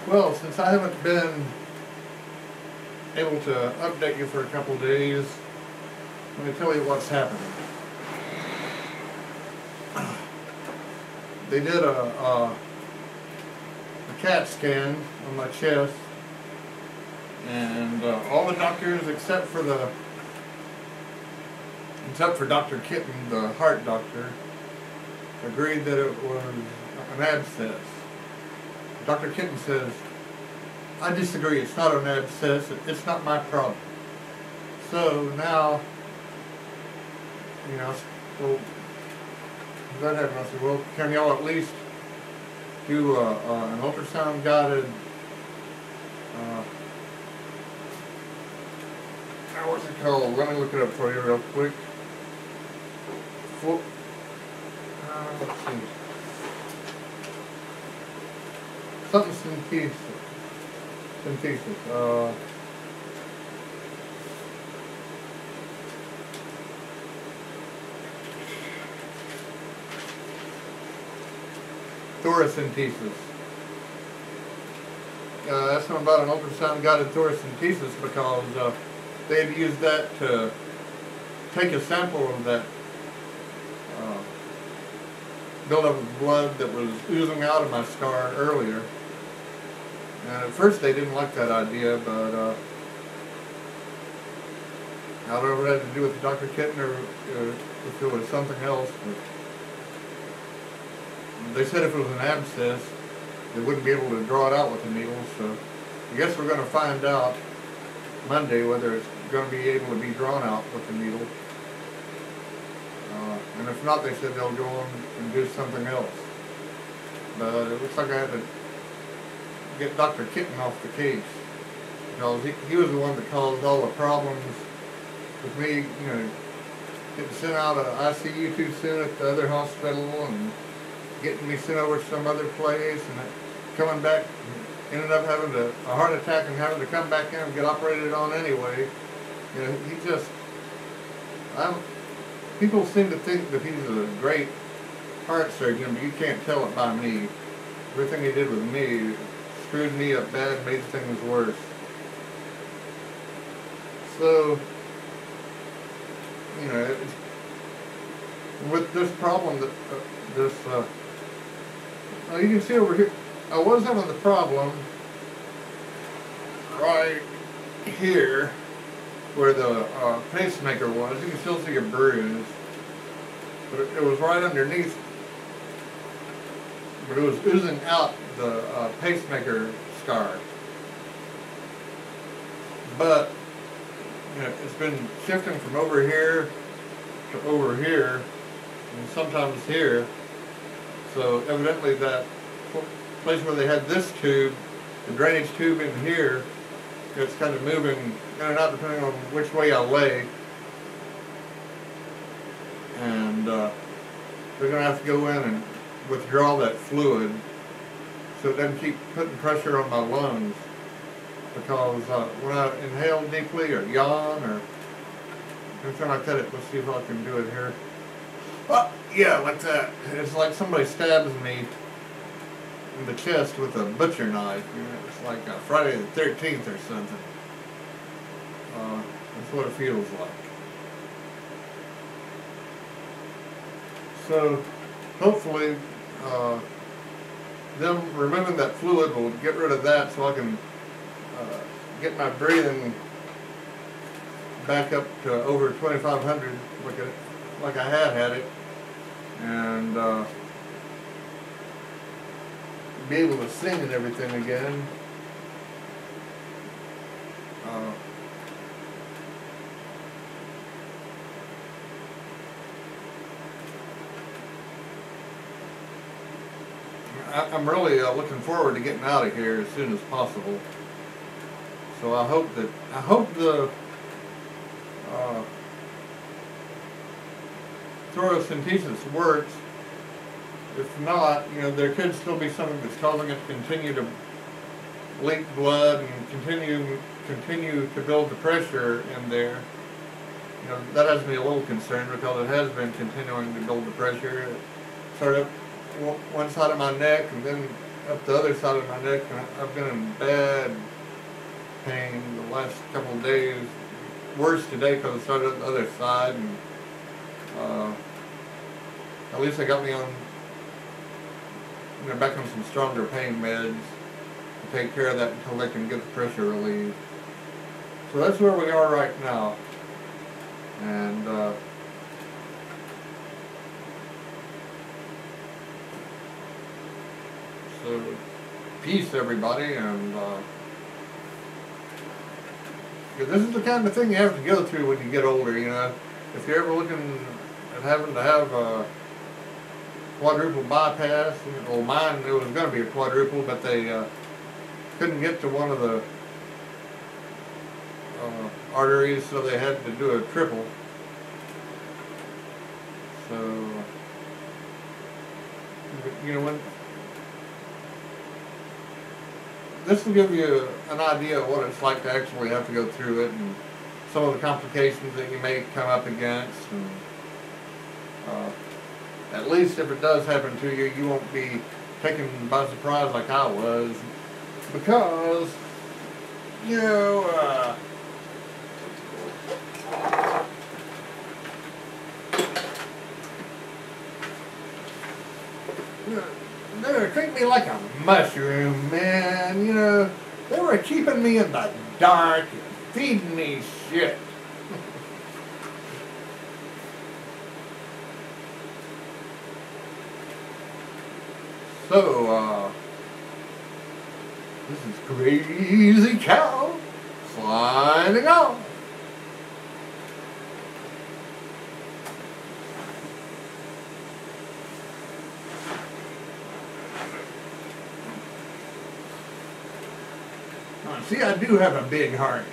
Well, since I haven't been able to update you for a couple of days, let me tell you what's happening. They did a CAT scan on my chest, and all the doctors except for Dr. Kitten, the heart doctor, agreed that it was an abscess. Dr. Kitten says, I disagree, it's not an abscess, it's not my problem. So now, well, that happened. I said, well, can y'all at least do an ultrasound guided, what's it called? Let me look it up for you real quick. Let's see. Something synthesis. Thoracentesis. That's about an ultrasound guided thoracentesis because they had used that to take a sample of that buildup of blood that was oozing out of my scar earlier. And at first they didn't like that idea, but I don't know what it had to do with Dr. Kitten or if it was something else. But they said if it was an abscess, they wouldn't be able to draw it out with a needle. So I guess we're going to find out Monday whether it's going to be able to be drawn out with the needle. And if not, they said they'll go on and do something else. But it looks like I had to get Dr. Kitten off the case, because he was the one that caused all the problems with me, getting sent out of ICU too soon at the other hospital and getting me sent over to some other place and coming back, ended up having a heart attack and having to come back in and get operated on anyway. He just, people seem to think that he's a great heart surgeon, but you can't tell it by me. Everything he did with me screwed me up bad, made things worse. So, with this problem that you can see over here, I was having the problem right here where the pacemaker was. You can still see a bruise, but it was right underneath. But it was oozing out the pacemaker scar. But it's been shifting from over here to over here, and sometimes here. So evidently that place where they had this tube, the drainage tube in here, it's kind of moving in and out depending on which way I lay. And they're going to have to go in and withdraw that fluid so it doesn't keep putting pressure on my lungs. Because when I inhale deeply or yawn or anything like that, let's see if I can do it here. Oh, yeah, like that. It's like somebody stabs me in the chest with a butcher knife. It's like Friday the 13th or something. That's what it feels like. So, hopefully, them removing that fluid will get rid of that so I can get my breathing back up to over 2,500 like I had it, and be able to sing and everything again. I'm really looking forward to getting out of here as soon as possible. So I hope the thoracentesis works. If not, there could still be something that's causing it to continue to leak blood and continue to build the pressure in there. That has me a little concerned because it has been continuing to build the pressure. It started one side of my neck and then up the other side of my neck, and I've been in bad pain the last couple of days. Worse today because I started on the other side, and at least they got me on, back on some stronger pain meds to take care of that until they can get the pressure relieved. So that's where we are right now, and so peace, everybody, and this is the kind of thing you have to go through when you get older, If you're ever looking at having to have a quadruple bypass, well, mine, it was going to be a quadruple, but they couldn't get to one of the arteries, so they had to do a triple. So, when this will give you an idea of what it's like to actually have to go through it, and some of the complications that you may come up against, and at least if it does happen to you, you won't be taken by surprise like I was, because they were treating me like a mushroom, man. They were keeping me in the dark and feeding me shit. So, this is Crazy Cow signing off. See, I do have a big heart.